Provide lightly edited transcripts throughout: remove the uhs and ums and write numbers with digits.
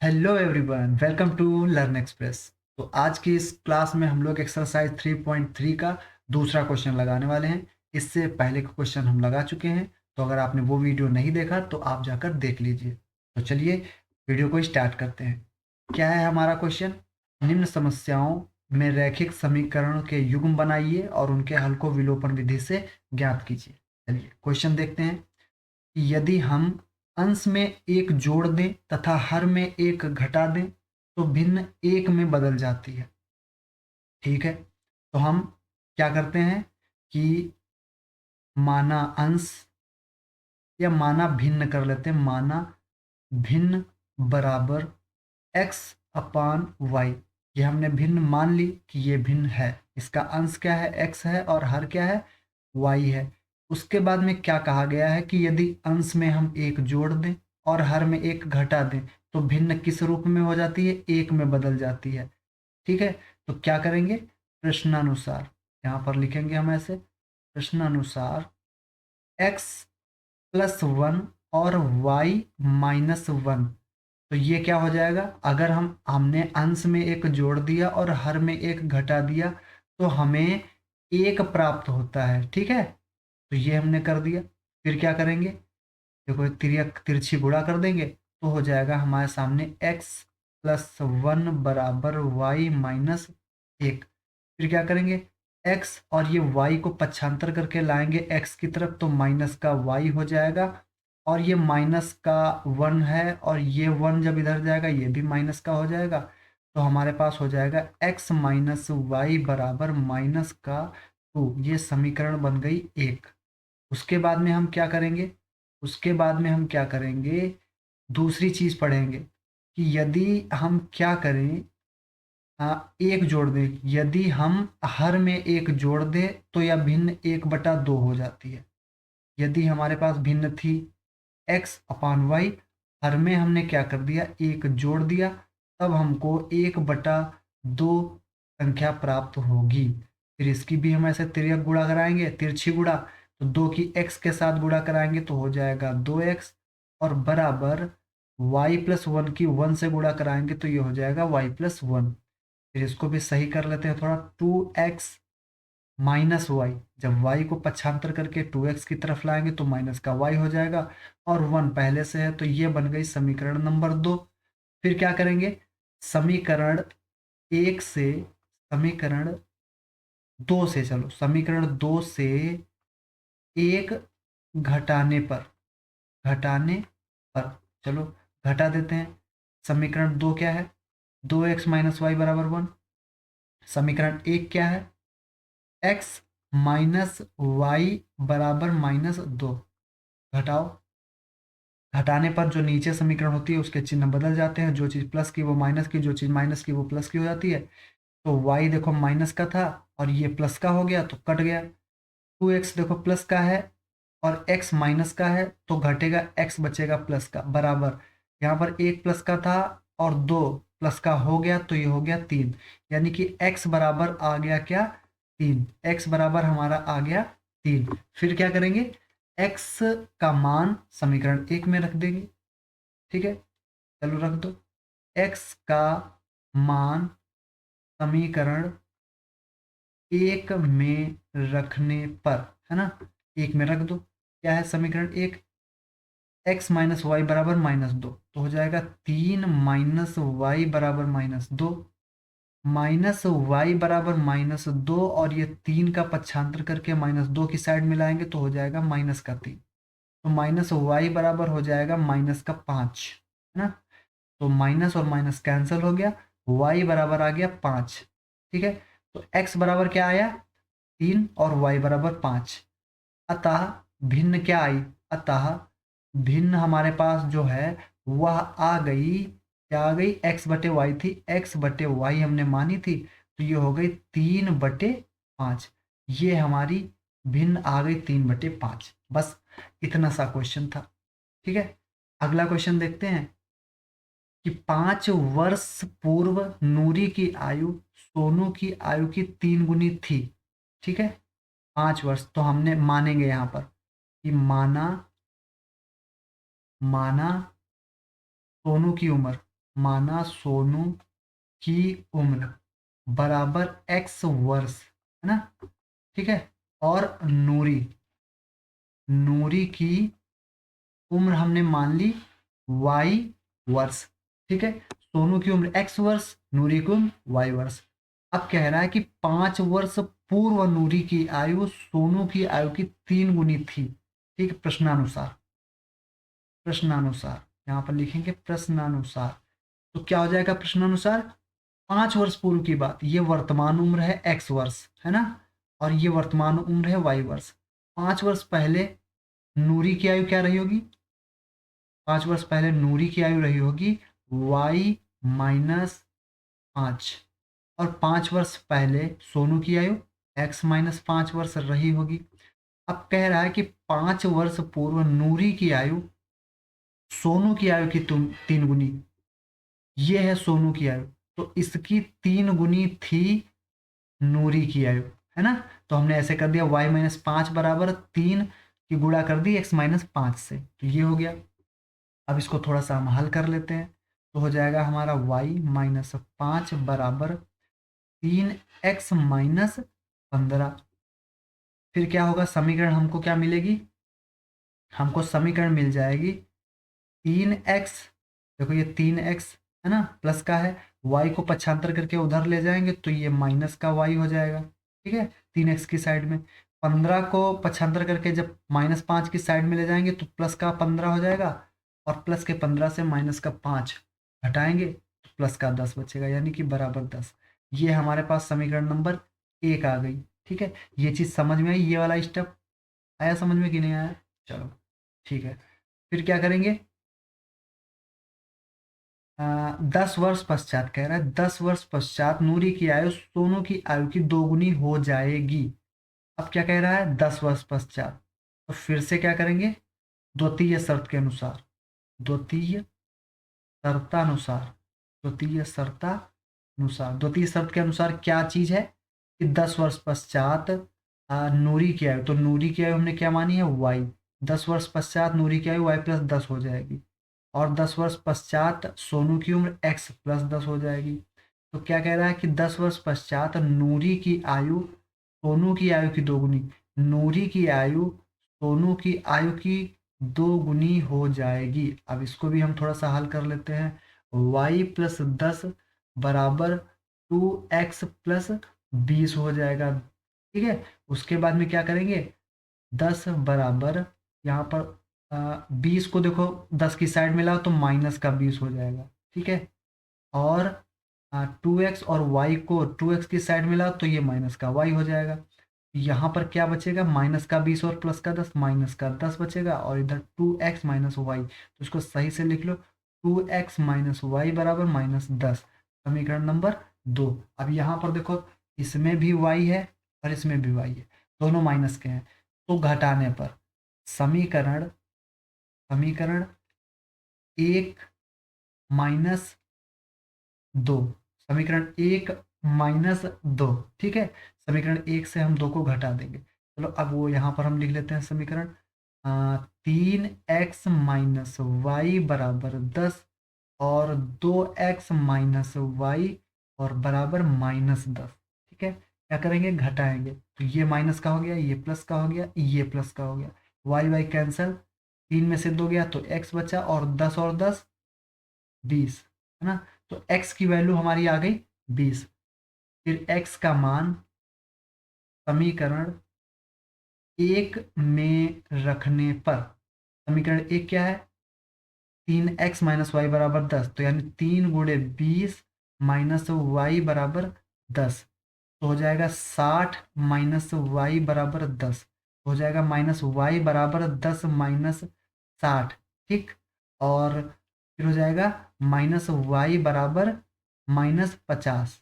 Hello everyone, welcome to learn express. तो आज की इस क्लास में हम लोग एक्सरसाइज 3.3 का दूसरा क्वेश्चन लगाने वाले हैं। इससे पहले का क्वेश्चन हम लगा चुके हैं, तो अगर आपने वो वीडियो नहीं देखा तो आप जाकर देख लीजिए। तो चलिए वीडियो को स्टार्ट करते हैं। क्या है हमारा क्वेश्चन? निम्न समस्याओं में रैखिक समीकरणों के युग्म बनाइए और उनके हल को विलोपन विधि से ज्ञात कीजिए। चलिए क्वेश्चन देखते हैं। यदि हम अंश में एक जोड़ दें तथा हर में एक घटा दें तो भिन्न एक में बदल जाती है। ठीक है, तो हम क्या करते हैं कि माना अंश या माना भिन्न कर लेते हैं। माना भिन्न बराबर x अपान वाई। ये हमने भिन्न मान ली कि ये भिन्न है। इसका अंश क्या है? x है और हर क्या है? y है। उसके बाद में क्या कहा गया है कि यदि अंश में हम एक जोड़ दें और हर में एक घटा दें तो भिन्न किस रूप में हो जाती है? एक में बदल जाती है। ठीक है, तो क्या करेंगे? प्रश्नानुसार यहाँ पर लिखेंगे हम ऐसे। प्रश्नानुसार x प्लस वन और y माइनस वन। तो ये क्या हो जाएगा? अगर हमने अंश में एक जोड़ दिया और हर में एक घटा दिया तो हमें एक प्राप्त होता है। ठीक है, तो ये हमने कर दिया। फिर क्या करेंगे? देखो तिरछी गुणा कर देंगे तो हो जाएगा हमारे सामने x प्लस वन बराबर वाई माइनस एक। फिर क्या करेंगे? x और ये y को पक्षांतर करके लाएंगे x की तरफ तो माइनस का y हो जाएगा। और ये माइनस का वन है और ये वन जब इधर जाएगा ये भी माइनस का हो जाएगा। तो हमारे पास हो जाएगा x माइनस वाई बराबर माइनस का टू। ये समीकरण बन गई एक। उसके बाद में हम क्या करेंगे? उसके बाद में हम क्या करेंगे? दूसरी चीज पढ़ेंगे कि यदि हम क्या करें, एक जोड़ दें। यदि हम हर में एक जोड़ दें तो यह भिन्न एक बटा दो हो जाती है। यदि हमारे पास भिन्न थी x अपान वाई, हर में हमने क्या कर दिया? एक जोड़ दिया, तब हमको एक बटा दो संख्या प्राप्त होगी। फिर इसकी भी हम ऐसे तिर्यक गुणा कराएंगे, तिरछी गुणा। तो दो की x के साथ गुणा कराएंगे तो हो जाएगा 2x और बराबर y प्लस वन की वन से गुणा कराएंगे तो ये हो जाएगा y प्लस वन। फिर इसको भी सही कर लेते हैं थोड़ा। 2x माइनस वाई, जब y को पक्षांतर करके 2x की तरफ लाएंगे तो माइनस का y हो जाएगा और वन पहले से है तो ये बन गई समीकरण नंबर दो। फिर क्या करेंगे? समीकरण एक से समीकरण दो से, चलो समीकरण दो से एक घटाने पर, घटाने पर चलो घटा देते हैं। समीकरण दो क्या है? 2x माइनस वाई बराबर वन। समीकरण एक क्या है? x माइनस वाई बराबर माइनस दो। घटाओ। घटाने पर जो नीचे समीकरण होती है उसके चिन्ह बदल जाते हैं। जो चीज़ प्लस की वो माइनस की, जो चीज़ माइनस की वो प्लस की हो जाती है। तो y देखो माइनस का था और ये प्लस का हो गया तो कट गया। 2x देखो प्लस का है और x माइनस का है तो घटेगा, x बचेगा प्लस का बराबर। यहाँ पर एक प्लस का था और दो प्लस का हो गया तो ये हो गया तीन। यानी कि x बराबर आ गया क्या? तीन। x बराबर हमारा आ गया तीन। फिर क्या करेंगे? x का मान समीकरण एक में रख देंगे। ठीक है, चलो रख दो। x का मान समीकरण एक में रखने पर, है ना, एक में रख दो। क्या है समीकरण एक? x माइनस वाई बराबर माइनस दो तो हो जाएगा तीन माइनस वाई बराबर माइनस दो। माइनस वाई बराबर माइनस दो और ये तीन का पक्षांतर करके माइनस दो की साइड मिलाएंगे तो हो जाएगा माइनस का तीन। तो माइनस वाई बराबर हो जाएगा माइनस का पाँच, है ना। तो माइनस और माइनस कैंसिल हो गया, y बराबर आ गया पाँच। ठीक है, तो x बराबर क्या आया? तीन और y बराबर पाँच। अतः भिन्न क्या आई? अतः भिन्न हमारे पास जो है वह आ गई, क्या आ गई? x बटे वाई थी, x बटे वाई हमने मानी थी तो ये हो गई तीन बटे पाँच। ये हमारी भिन्न आ गई तीन बटे पाँच। बस इतना सा क्वेश्चन था। ठीक है, अगला क्वेश्चन देखते हैं कि 5 वर्ष पूर्व नूरी की आयु सोनू की आयु की तीन गुनी थी। ठीक है, 5 वर्ष तो हमने मानेंगे यहाँ पर कि माना, माना सोनू की उम्र, माना सोनू की उम्र बराबर x वर्ष, है ना, ठीक है। और नूरी नूरी की उम्र हमने मान ली y वर्ष, ठीक है। सोनू की उम्र x वर्ष, नूरी की उम्र y वर्ष। अब कह रहा है कि 5 वर्ष पूर्व नूरी की आयु सोनू की आयु की 3 गुनी थी, ठीक है, प्रश्नानुसार। प्रश्नानुसार यहाँ पर लिखेंगे प्रश्नानुसार। तो क्या हो जाएगा प्रश्नानुसार? 5 वर्ष पूर्व की बात, ये वर्तमान उम्र है x वर्ष, है ना, और ये वर्तमान उम्र है y वर्ष। 5 वर्ष पहले नूरी की आयु क्या रही होगी? 5 वर्ष पहले नूरी की आयु रही होगी y-5, और 5 वर्ष पहले सोनू की आयु x-5 वर्ष रही होगी। अब कह रहा है कि 5 वर्ष पूर्व नूरी की आयु सोनू की आयु की 3 गुनी, ये है सोनू की आयु, तो इसकी 3 गुनी थी नूरी की आयु, है ना। तो हमने ऐसे कर दिया y-5 बराबर 3 की गुणा कर दी x-5 से, तो ये हो गया। अब इसको थोड़ा सा हम हल कर लेते हैं, तो हो जाएगा हमारा y-5 बराबर 3x-15। फिर क्या होगा, समीकरण हमको क्या मिलेगी? हमको समीकरण मिल जाएगी 3x, देखो ये 3x है ना, प्लस का है, y को पक्षांतर करके उधर ले जाएंगे तो ये माइनस का y हो जाएगा, ठीक है, 3x की साइड में। 15 को पक्षांतर करके जब -5 की साइड में ले जाएंगे तो प्लस का 15 हो जाएगा, और प्लस के 15 से माइनस का 5 हटाएंगे तो प्लस का 10 बचेगा, यानी कि बराबर 10। ये हमारे पास समीकरण नंबर 1 आ गई, ठीक है। ये चीज़ समझ में आई? ये वाला स्टेप आया समझ में कि नहीं आया? चलो ठीक है। फिर क्या करेंगे? 10 वर्ष पश्चात कह रहा है, 10 वर्ष पश्चात नूरी की आयु सोनू की आयु की 2 गुनी हो जाएगी। अब क्या कह रहा है? 10 वर्ष पश्चात, तो फिर से क्या करेंगे? द्वितीय शर्त के अनुसार, द्वितीय शर्तानुसार, द्वितीय शर्तानुसार, द्वितीय शर्त के अनुसार क्या चीज है कि 10 वर्ष पश्चात नूरी की आयु, तो नूरी की आयु हमने क्या मानी है? y। 10 वर्ष पश्चात नूरी की आयु y+10 हो जाएगी, और 10 वर्ष पश्चात सोनू की उम्र x+10 हो जाएगी। तो क्या कह रहा है कि 10 वर्ष पश्चात नूरी की आयु सोनू की आयु की 2 गुनी, नूरी की आयु सोनू की आयु की 2 गुनी हो जाएगी। अब इसको भी हम थोड़ा सा हल कर लेते हैं। y+10 बराबर 2x+20 हो जाएगा, ठीक है। उसके बाद में क्या करेंगे? 10 बराबर यहाँ पर 20 को देखो 10 की साइड में लाओ तो -20 हो जाएगा, ठीक है। और 2x और y को 2x की साइड में लाओ तो ये -y हो जाएगा। यहाँ पर क्या बचेगा? -20 और +10, -10 बचेगा, और इधर 2x-y, तो इसको सही से लिख लो, 2x-y बराबर -10, समीकरण नंबर 2। अब यहाँ पर देखो इसमें भी y है और इसमें भी y है, दोनों माइनस के हैं, तो घटाने पर समीकरण समीकरण 1-2, समीकरण 1-2, ठीक है। समीकरण 1 से हम 2 को घटा देंगे। चलो अब वो यहाँ पर हम लिख लेते हैं समीकरण 3x-y बराबर 10, और 2x-y और बराबर -10, ठीक है। क्या करेंगे? घटाएंगे, तो ये माइनस का हो गया, ये प्लस का हो गया, ये प्लस का हो गया, y कैंसल, 3 में से 2 गया तो x बचा, और 10 और 10 20, है ना। तो x की वैल्यू हमारी आ गई 20। फिर x का मान समीकरण 1 में रखने पर, समीकरण 1 क्या है? 3x-y बराबर 10, तो यानी 3 × 20 -y बराबर 10, तो हो जाएगा 60 -y बराबर 10, हो जाएगा -y बराबर 10 -60, ठीक। और फिर हो जाएगा -y बराबर -50,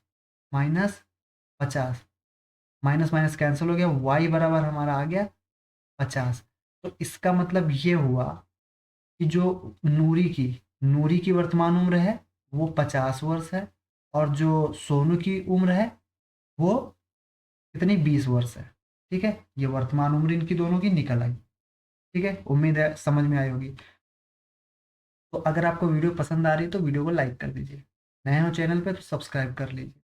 -50, माइनस माइनस कैंसिल हो गया, y बराबर हमारा आ गया 50। तो इसका मतलब ये हुआ कि जो नूरी की वर्तमान उम्र है वो 50 वर्ष है, और जो सोनू की उम्र है वो कितनी? 20 वर्ष है, ठीक है। ये वर्तमान उम्र इनकी दोनों की निकल आई, ठीक है। उम्मीद है समझ में आई होगी। तो अगर आपको वीडियो पसंद आ रही है तो वीडियो को लाइक कर दीजिए, नए हो चैनल पे तो सब्सक्राइब कर लीजिए।